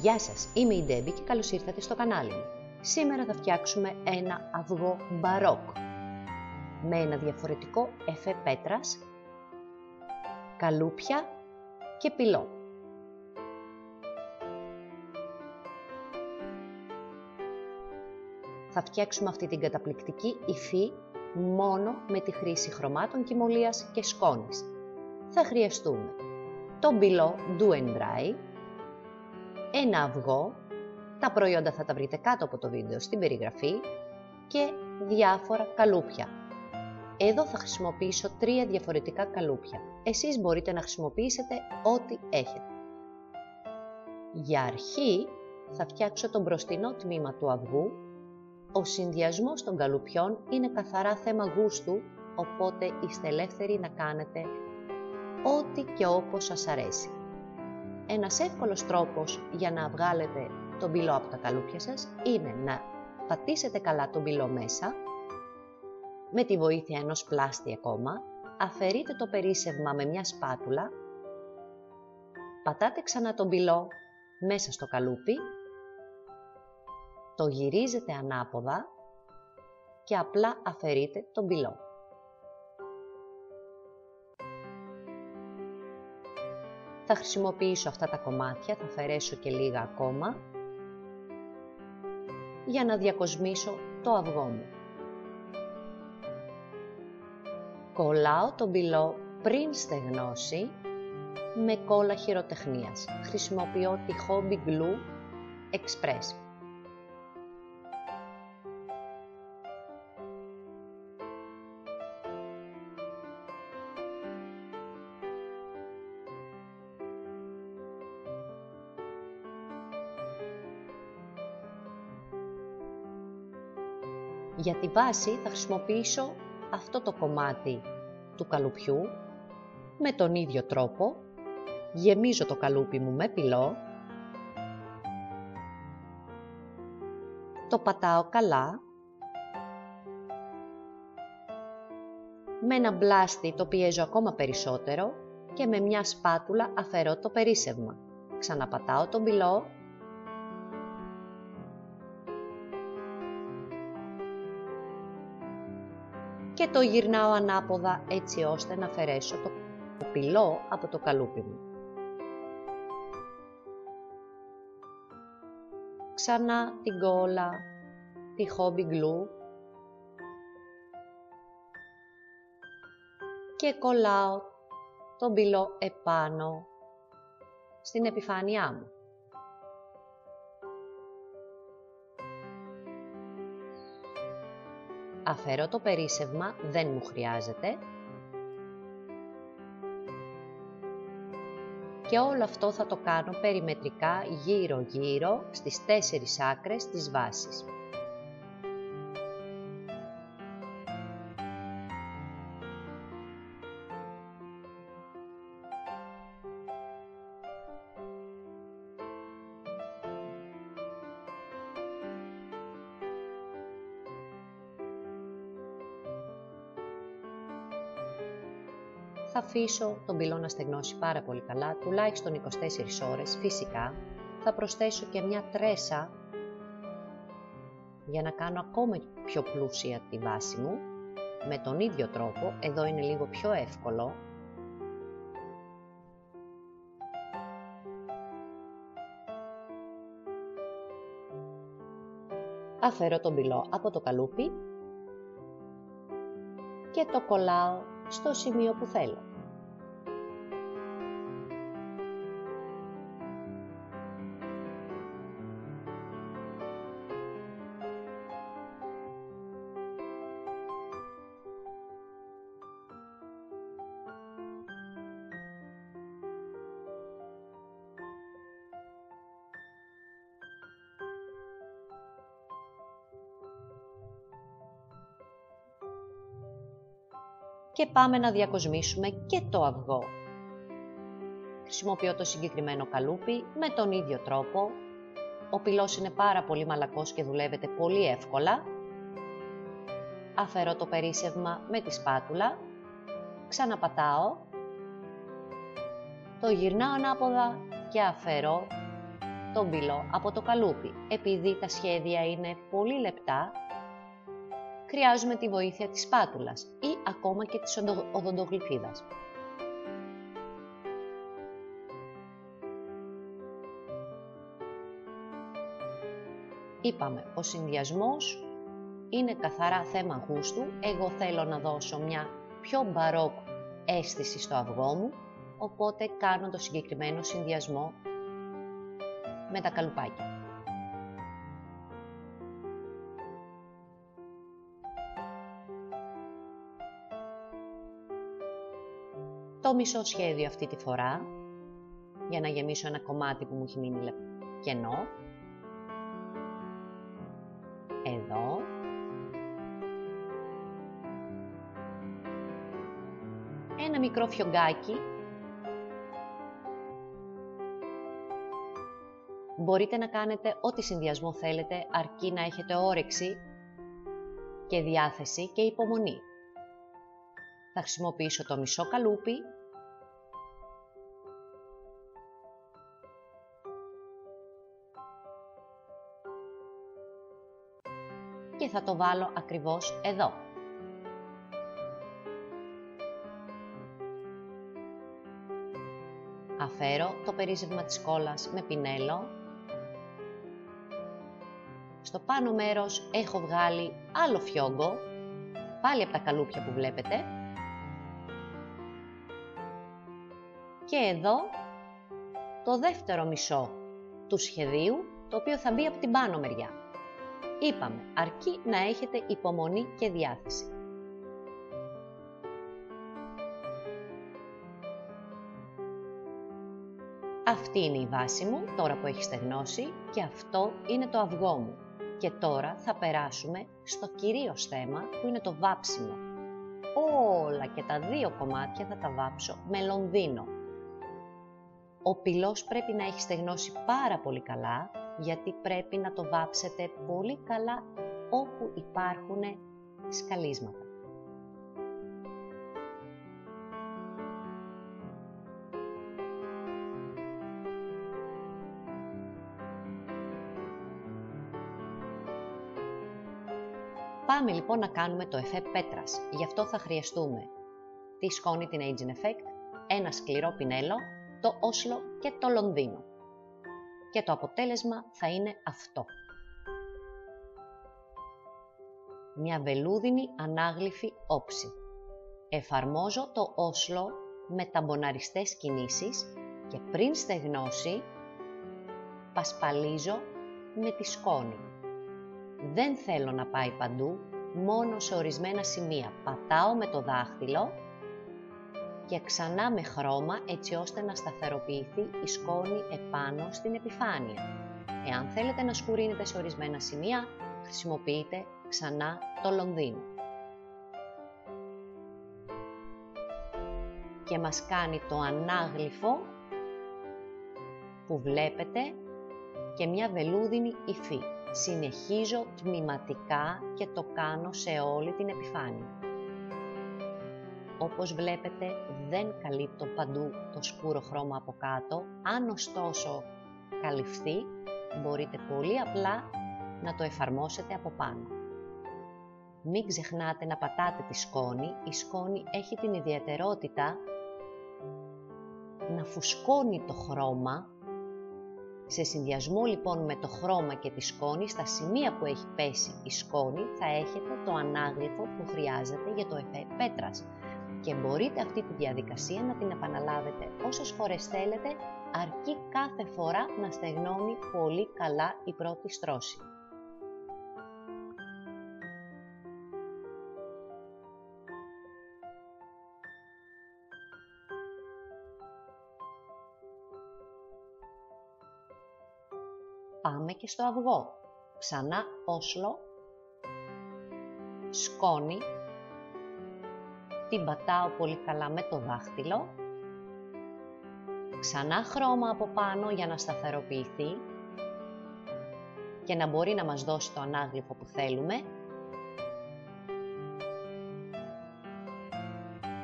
Γεια σας, είμαι η Ντέμπι και καλώς ήρθατε στο κανάλι μου. Σήμερα θα φτιάξουμε ένα αυγό μπαρόκ με ένα διαφορετικό εφέ πέτρας, καλούπια και πυλό. Θα φτιάξουμε αυτή την καταπληκτική υφή μόνο με τη χρήση χρωμάτων κυμολίας και σκόνης. Θα χρειαστούμε το μπυλό Do and Dry, ένα αυγό, τα προϊόντα θα τα βρείτε κάτω από το βίντεο στην περιγραφή και διάφορα καλούπια. Εδώ θα χρησιμοποιήσω 3 διαφορετικά καλούπια. Εσείς μπορείτε να χρησιμοποιήσετε ό,τι έχετε. Για αρχή θα φτιάξω το μπροστινό τμήμα του αυγού. Ο συνδυασμός των καλουπιών είναι καθαρά θέμα γούστου, οπότε είστε ελεύθεροι να κάνετε ό,τι και όπως σας αρέσει. Ένας εύκολος τρόπος για να βγάλετε τον μπυλό από τα καλούπια σας είναι να πατήσετε καλά τον μπυλό μέσα, με τη βοήθεια ενός πλάστη ακόμα, αφαιρείτε το περίσσευμα με μια σπάτουλα, πατάτε ξανά τον μπυλό μέσα στο καλούπι, το γυρίζετε ανάποδα και απλά αφαιρείτε τον μπυλό. Θα χρησιμοποιήσω αυτά τα κομμάτια, θα αφαιρέσω και λίγα ακόμα, για να διακοσμήσω το αυγό μου. Κολλάω τον μπυλό πριν στεγνώσει με κόλλα χειροτεχνίας. Χρησιμοποιώ τη Hobby Glue Express. Για τη βάση θα χρησιμοποιήσω αυτό το κομμάτι του καλουπιού με τον ίδιο τρόπο. Γεμίζω το καλούπι μου με πυλό, το πατάω καλά, με ένα μπλάστι το πιέζω ακόμα περισσότερο και με μια σπάτουλα αφαιρώ το περίσσευμα. Ξαναπατάω τον πυλό, και το γυρνάω ανάποδα έτσι ώστε να αφαιρέσω το πυλό από το καλούπι μου. Ξανά την κόλλα, τη Hobby Glue και κολλάω τον πυλό επάνω στην επιφάνειά μου. Αφαιρώ το περίσσευμα, δεν μου χρειάζεται. Και όλο αυτό θα το κάνω περιμετρικά γύρω-γύρω στις 4 άκρες της βάσης. Θα αφήσω τον πυλό να στεγνώσει πάρα πολύ καλά, τουλάχιστον 24 ώρες φυσικά. Θα προσθέσω και μια τρέσα για να κάνω ακόμα πιο πλούσια τη βάση μου. Με τον ίδιο τρόπο, εδώ είναι λίγο πιο εύκολο. Αφαιρώ τον πυλό από το καλούπι και το κολλάω στο σημείο που θέλω. Και πάμε να διακοσμήσουμε και το αυγό. Χρησιμοποιώ το συγκεκριμένο καλούπι με τον ίδιο τρόπο. Ο πυλός είναι πάρα πολύ μαλακός και δουλεύεται πολύ εύκολα. Αφαιρώ το περίσσευμα με τη σπάτουλα, ξαναπατάω, το γυρνάω ανάποδα και αφαιρώ το μπιλό από το καλούπι. Επειδή τα σχέδια είναι πολύ λεπτά, χρειάζομαι τη βοήθεια της σπάτουλας ή ακόμα και της οδοντογλυφίδας. Είπαμε, ο συνδυασμός είναι καθαρά θέμα γούστου. Εγώ θέλω να δώσω μια πιο μπαρόκ αίσθηση στο αυγό μου, οπότε κάνω το συγκεκριμένο συνδυασμό με τα καλουπάκια. Το μισό σχέδιο αυτή τη φορά, για να γεμίσω ένα κομμάτι που μου έχει μείνει κενό. Εδώ. Ένα μικρό φιωγκάκι. Μπορείτε να κάνετε ό,τι συνδυασμό θέλετε, αρκεί να έχετε όρεξη και διάθεση και υπομονή. Θα χρησιμοποιήσω το μισό καλούπι. Και θα το βάλω ακριβώς εδώ. Αφαίρω το περίσσευμα της κόλλας με πινέλο. Στο πάνω μέρος έχω βγάλει άλλο φιόγκο, πάλι από τα καλούπια που βλέπετε. Και εδώ το δεύτερο μισό του σχεδίου, το οποίο θα μπει από την πάνω μεριά. Είπαμε, αρκεί να έχετε υπομονή και διάθεση. Αυτή είναι η βάση μου, τώρα που έχει στεγνώσει, και αυτό είναι το αυγό μου. Και τώρα θα περάσουμε στο κυρίως θέμα, που είναι το βάψιμο. Όλα και τα δύο κομμάτια θα τα βάψω με λονδίνο. Ο πυλός πρέπει να έχει στεγνώσει πάρα πολύ καλά, γιατί πρέπει να το βάψετε πολύ καλά όπου υπάρχουν σκαλίσματα. Πάμε λοιπόν να κάνουμε το εφέ πέτρας. Γι' αυτό θα χρειαστούμε τη σκόνη, την Aging Effect, ένα σκληρό πινέλο, το όσλο και το λονδίνο. Και το αποτέλεσμα θα είναι αυτό. Μια βελούδινη ανάγλυφη όψη. Εφαρμόζω το όσλο με ταμποναριστές κινήσεις και πριν στεγνώσει πασπαλίζω με τη σκόνη. Δεν θέλω να πάει παντού, μόνο σε ορισμένα σημεία. Πατάω με το δάχτυλο και ξανά με χρώμα, έτσι ώστε να σταθεροποιηθεί η σκόνη επάνω στην επιφάνεια. Εάν θέλετε να σκουρίνετε σε ορισμένα σημεία, χρησιμοποιείτε ξανά το λονδίνο. Και μας κάνει το ανάγλυφο που βλέπετε και μια βελούδινη υφή. Συνεχίζω τμηματικά και το κάνω σε όλη την επιφάνεια. Όπως βλέπετε δεν καλύπτω παντού το σκούρο χρώμα από κάτω. Αν ωστόσο καλυφθεί, μπορείτε πολύ απλά να το εφαρμόσετε από πάνω. Μην ξεχνάτε να πατάτε τη σκόνη. Η σκόνη έχει την ιδιαιτερότητα να φουσκώνει το χρώμα. Σε συνδυασμό λοιπόν με το χρώμα και τη σκόνη, στα σημεία που έχει πέσει η σκόνη θα έχετε το ανάγλυφο που χρειάζεται για το εφέ πέτρας. Και μπορείτε αυτή τη διαδικασία να την επαναλάβετε όσες φορές θέλετε, αρκεί κάθε φορά να στεγνώνει πολύ καλά η πρώτη στρώση. Πάμε και στο αυγό. Ξανά όσλο, σκόνη, την πατάω πολύ καλά με το δάχτυλο, ξανά χρώμα από πάνω για να σταθεροποιηθεί και να μπορεί να μας δώσει το ανάγλυφο που θέλουμε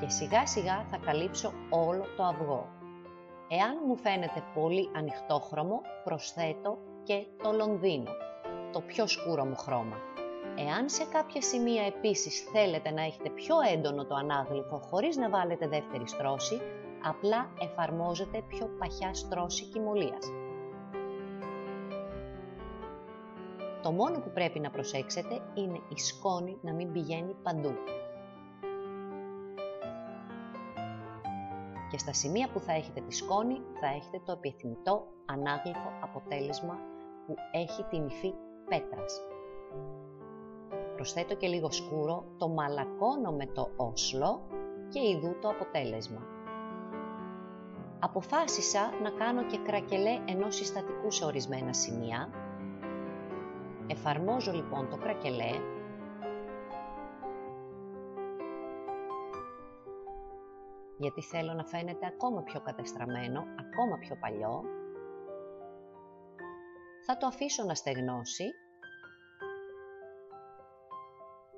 και σιγά σιγά θα καλύψω όλο το αυγό. Εάν μου φαίνεται πολύ ανοιχτόχρωμο, προσθέτω και το Λονδίνο, το πιο σκούρο μου χρώμα. Εάν σε κάποια σημεία επίσης θέλετε να έχετε πιο έντονο το ανάγλυφο χωρίς να βάλετε δεύτερη στρώση, απλά εφαρμόζετε πιο παχιά στρώση κυμολίας. Το μόνο που πρέπει να προσέξετε είναι η σκόνη να μην πηγαίνει παντού. Και στα σημεία που θα έχετε τη σκόνη θα έχετε το επιθυμητό ανάγλυφο αποτέλεσμα που έχει την υφή πέτρας. Προσθέτω και λίγο σκούρο, το μαλακώνω με το όσλο και ιδού το αποτέλεσμα. Αποφάσισα να κάνω και κρακελέ ενός συστατικού σε ορισμένα σημεία. Εφαρμόζω λοιπόν το κρακελέ. Γιατί θέλω να φαίνεται ακόμα πιο κατεστραμμένο, ακόμα πιο παλιό. Θα το αφήσω να στεγνώσει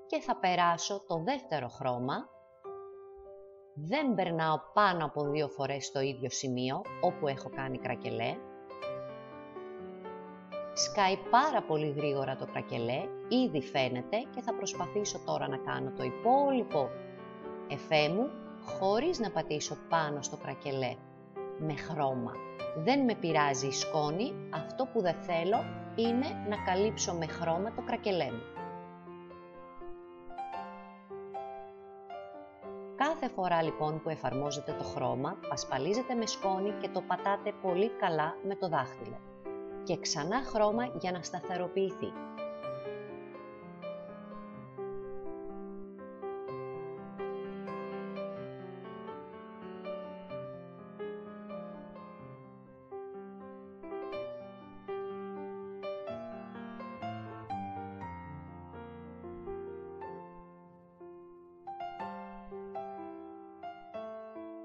και θα περάσω το δεύτερο χρώμα. Δεν περνάω πάνω από 2 φορές στο ίδιο σημείο όπου έχω κάνει κρακελέ. Σκάει πάρα πολύ γρήγορα το κρακελέ, ήδη φαίνεται και θα προσπαθήσω τώρα να κάνω το υπόλοιπο εφέ μου χωρίς να πατήσω πάνω στο κρακελέ με χρώμα. Δεν με πειράζει η σκόνη, αυτό που δεν θέλω είναι να καλύψω με χρώμα το κρακελέ μου. Κάθε φορά λοιπόν που εφαρμόζετε το χρώμα, πασπαλίζετε με σκόνη και το πατάτε πολύ καλά με το δάχτυλο. Και ξανά χρώμα για να σταθεροποιηθεί.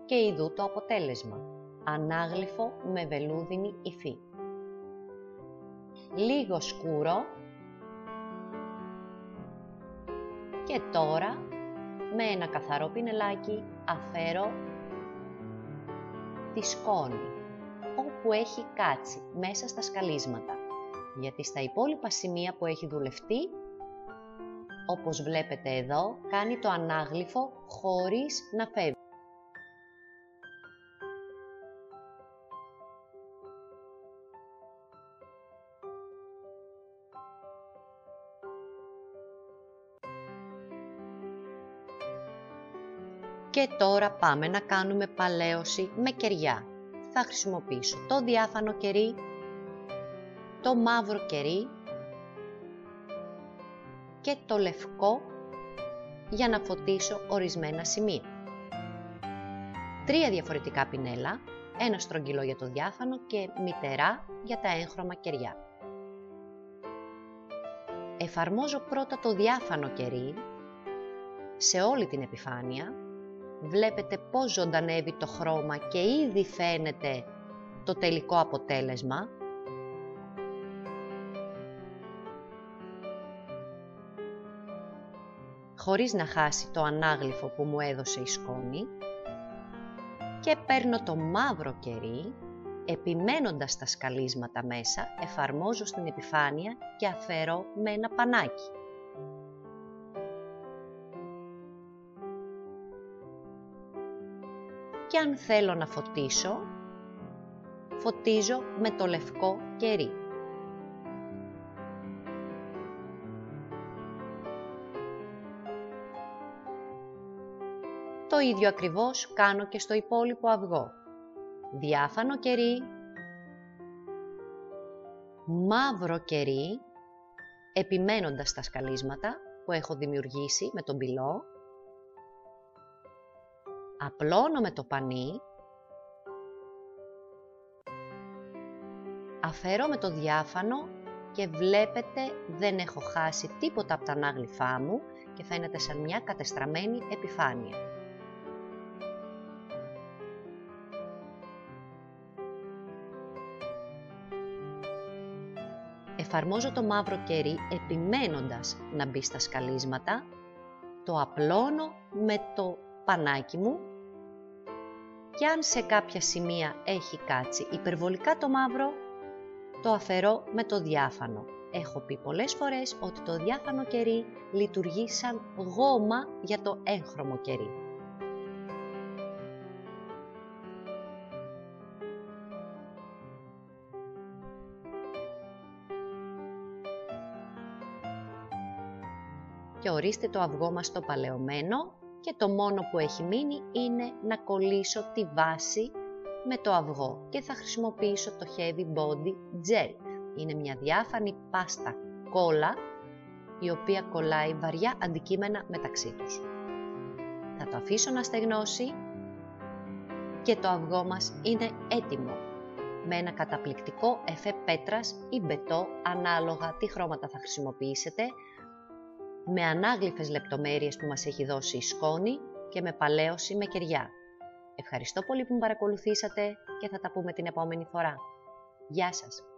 Και ιδού το αποτέλεσμα. Ανάγλυφο με βελούδινη υφή. Λίγο σκούρο και τώρα με ένα καθαρό πινελάκι αφαίρω τη σκόνη όπου έχει κάτσει μέσα στα σκαλίσματα, γιατί στα υπόλοιπα σημεία που έχει δουλευτεί, όπως βλέπετε εδώ, κάνει το ανάγλυφο χωρίς να φεύγει. Και τώρα πάμε να κάνουμε παλαίωση με κεριά. Θα χρησιμοποιήσω το διάφανο κερί, το μαύρο κερί και το λευκό για να φωτίσω ορισμένα σημεία. 3 διαφορετικά πινέλα, ένα στρογγυλό για το διάφανο και μητερά για τα έγχρωμα κεριά. Εφαρμόζω πρώτα το διάφανο κερί σε όλη την επιφάνεια. Βλέπετε πώς ζωντανεύει το χρώμα και ήδη φαίνεται το τελικό αποτέλεσμα. Χωρίς να χάσει το ανάγλυφο που μου έδωσε η σκόνη. Και παίρνω το μαύρο κερί, επιμένοντας τα σκαλίσματα μέσα, εφαρμόζω στην επιφάνεια και αφαιρώ με ένα πανάκι. Και αν θέλω να φωτίσω, φωτίζω με το λευκό κερί. Το ίδιο ακριβώς κάνω και στο υπόλοιπο αυγό. Διάφανο κερί, μαύρο κερί, επιμένοντας τα σκαλίσματα που έχω δημιουργήσει με τον πυλό. Απλώνω με το πανί, αφαιρώ με το διάφανο και βλέπετε δεν έχω χάσει τίποτα από τα ανάγλυφά μου και φαίνεται σαν μια κατεστραμμένη επιφάνεια. Εφαρμόζω το μαύρο κερί επιμένοντας να μπει στα σκαλίσματα, το απλώνω με το πανάκι μου και αν σε κάποια σημεία έχει κάτσει υπερβολικά το μαύρο, το αφαιρώ με το διάφανο. Έχω πει πολλές φορές ότι το διάφανο κερί λειτουργεί σαν γόμα για το έγχρωμο κερί. Και ορίστε το αυγό μας το παλαιωμένο και το μόνο που έχει μείνει είναι να κολλήσω τη βάση με το αυγό και θα χρησιμοποιήσω το Heavy Body Gel. Είναι μια διάφανη πάστα κόλλα η οποία κολλάει βαριά αντικείμενα μεταξύ τους. Θα το αφήσω να στεγνώσει και το αυγό μας είναι έτοιμο με ένα καταπληκτικό εφέ πέτρας ή μπετό ανάλογα τι χρώματα θα χρησιμοποιήσετε, με ανάγλυφες λεπτομέρειες που μας έχει δώσει η σκόνη και με παλαίωση με κεριά. Ευχαριστώ πολύ που με παρακολουθήσατε και θα τα πούμε την επόμενη φορά. Γεια σας!